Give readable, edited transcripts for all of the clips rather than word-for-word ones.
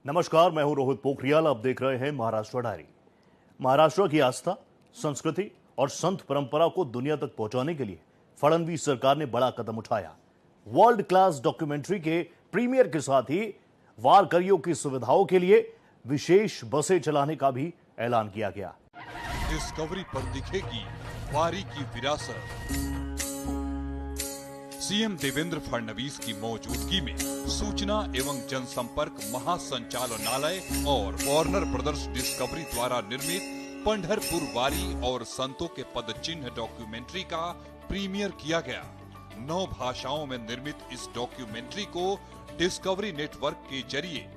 नमस्कार, मैं हूं रोहित पोखरियाल। आप देख रहे हैं महाराष्ट्र डायरी। महाराष्ट्र की आस्था, संस्कृति और संत परंपरा को दुनिया तक पहुंचाने के लिए फडणवीस सरकार ने बड़ा कदम उठाया। वर्ल्ड क्लास डॉक्यूमेंट्री के प्रीमियर के साथ ही वारकरियों की सुविधाओं के लिए विशेष बसें चलाने का भी ऐलान किया गया। डिस्कवरी पर दिखेगी वारी की विरासत। सीएम देवेंद्र फडणवीस की मौजूदगी में सूचना एवं जनसंपर्क महासंचालनालय और वार्नर ब्रदर्स डिस्कवरी द्वारा निर्मित पंढरपुर वारी और संतों के पद चिन्ह डॉक्यूमेंट्री का प्रीमियर किया गया। 9 भाषाओं में निर्मित इस डॉक्यूमेंट्री को डिस्कवरी नेटवर्क के जरिए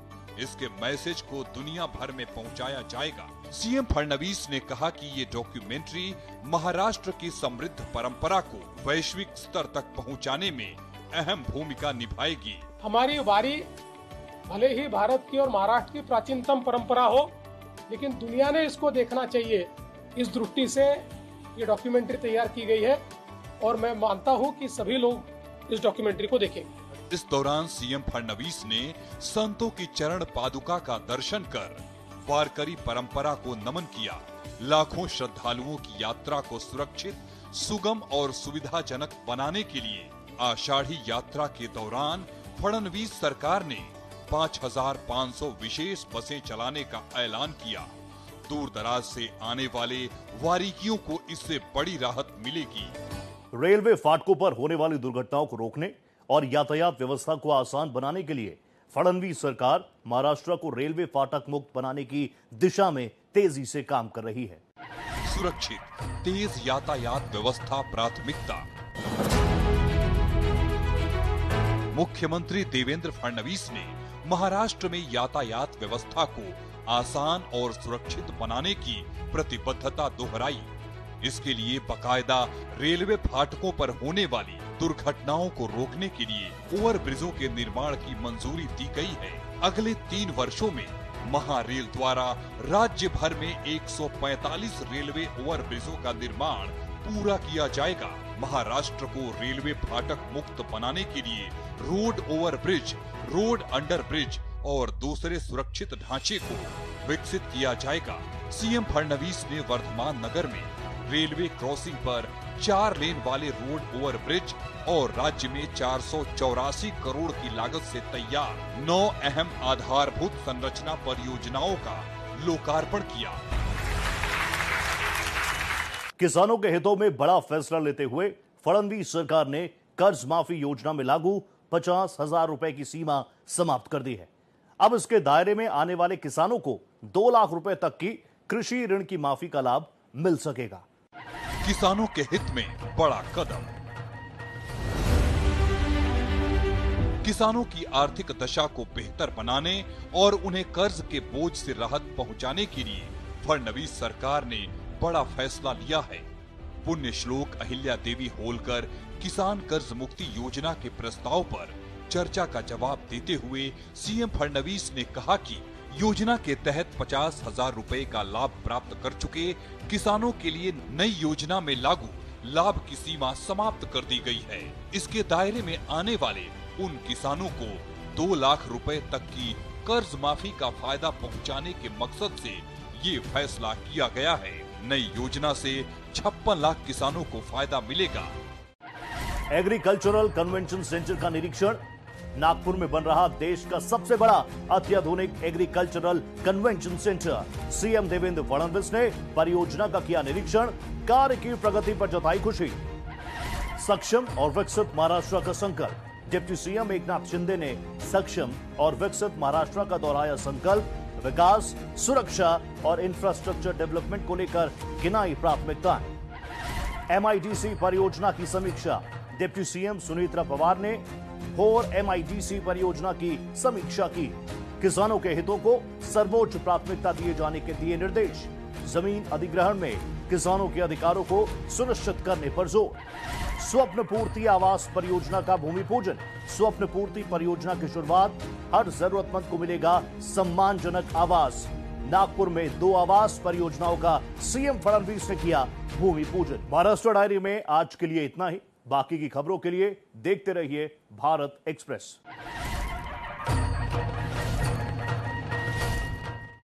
इसके मैसेज को दुनिया भर में पहुंचाया जाएगा। सीएम फडणवीस ने कहा कि ये डॉक्यूमेंट्री महाराष्ट्र की समृद्ध परंपरा को वैश्विक स्तर तक पहुंचाने में अहम भूमिका निभाएगी। हमारी वारी भले ही भारत की और महाराष्ट्र की प्राचीनतम परंपरा हो, लेकिन दुनिया ने इसको देखना चाहिए। इस दृष्टि से ये डॉक्यूमेंट्री तैयार की गई है और मैं मानता हूँ कि सभी लोग इस डॉक्यूमेंट्री को देखेंगे। इस दौरान सीएम फडणवीस ने संतों की चरण पादुका का दर्शन कर वारकरी परंपरा को नमन किया। लाखों श्रद्धालुओं की यात्रा को सुरक्षित, सुगम और सुविधाजनक बनाने के लिए आषाढ़ी यात्रा के दौरान फडणवीस सरकार ने 5,500 विशेष बसें चलाने का ऐलान किया। दूर दराज से आने वाले वारिकियों को इससे बड़ी राहत मिलेगी। रेलवे फाटकों पर होने वाली दुर्घटनाओं को रोकने और यातायात व्यवस्था को आसान बनाने के लिए फडणवीस सरकार महाराष्ट्र को रेलवे फाटक मुक्त बनाने की दिशा में तेजी से काम कर रही है। सुरक्षित, तेज यातायात व्यवस्था प्राथमिकता। मुख्यमंत्री देवेंद्र फडणवीस ने महाराष्ट्र में यातायात व्यवस्था को आसान और सुरक्षित बनाने की प्रतिबद्धता दोहराई। इसके लिए बकायदा रेलवे फाटकों पर होने वाली दुर्घटनाओं को रोकने के लिए ओवरब्रिजों के निर्माण की मंजूरी दी गई है। अगले 3 वर्षों में महारेल द्वारा राज्य भर में 145 रेलवे ओवरब्रिजों का निर्माण पूरा किया जाएगा। महाराष्ट्र को रेलवे फाटक मुक्त बनाने के लिए road overbridge, road under bridge और दूसरे सुरक्षित ढांचे को विकसित किया जाएगा। सीएम फडणवीस ने वर्धमान नगर में रेलवे क्रॉसिंग पर 4 लेन वाले रोड ओवरब्रिज और राज्य में 484 करोड़ की लागत से तैयार 9 अहम आधारभूत संरचना परियोजनाओं का लोकार्पण किया। किसानों के हितों में बड़ा फैसला लेते हुए फडणवीस सरकार ने कर्ज माफी योजना में लागू 50,000 रुपए की सीमा समाप्त कर दी है। अब इसके दायरे में आने वाले किसानों को 2 लाख रुपए तक की कृषि ऋण की माफी का लाभ मिल सकेगा। किसानों के हित में बड़ा कदम। किसानों की आर्थिक दशा को बेहतर बनाने और उन्हें कर्ज के बोझ से राहत पहुंचाने के लिए फडणवीस सरकार ने बड़ा फैसला लिया है। पुण्य श्लोक अहिल्या देवी होलकर किसान कर्ज मुक्ति योजना के प्रस्ताव पर चर्चा का जवाब देते हुए सीएम फडणवीस ने कहा कि योजना के तहत 50,000 रुपए का लाभ प्राप्त कर चुके किसानों के लिए नई योजना में लागू लाभ की सीमा समाप्त कर दी गई है। इसके दायरे में आने वाले उन किसानों को 2 लाख रुपए तक की कर्ज माफी का फायदा पहुंचाने के मकसद से ये फैसला किया गया है। नई योजना से 56 लाख किसानों को फायदा मिलेगा। एग्रीकल्चरल कन्वेंशन सेंटर का निरीक्षण। नागपुर में बन रहा देश का सबसे बड़ा अत्याधुनिक agricultural convention centre. CM Devendra Fadnavis ने परियोजना का किया निरीक्षण। कार्य की प्रगति पर जताई खुशी। सक्षम और विकसित महाराष्ट्र का संकल्प। डिप्टी सीएम एकनाथ शिंदे ने सक्षम और विकसित महाराष्ट्र का दोहराया संकल्प। विकास, सुरक्षा और इंफ्रास्ट्रक्चर डेवलपमेंट को लेकर गिनाई प्राथमिकताएं। एमआईडीसी परियोजना की समीक्षा। डिप्टी सीएम सुनीत्रा पवार ने और एमआईडीसी परियोजना की समीक्षा की। किसानों के हितों को सर्वोच्च प्राथमिकता दिए जाने के दिए निर्देश। जमीन अधिग्रहण में किसानों के अधिकारों को सुनिश्चित करने पर जोर। स्वप्न पूर्ति आवास परियोजना का भूमि पूजन। स्वप्न पूर्ति परियोजना की शुरुआत। हर जरूरतमंद को मिलेगा सम्मानजनक आवास। नागपुर में 2 आवास परियोजनाओं का सीएम फडणवीस ने किया भूमि पूजन। महाराष्ट्र डायरी में आज के लिए इतना ही। बाकी की खबरों के लिए देखते रहिए भारत एक्सप्रेस।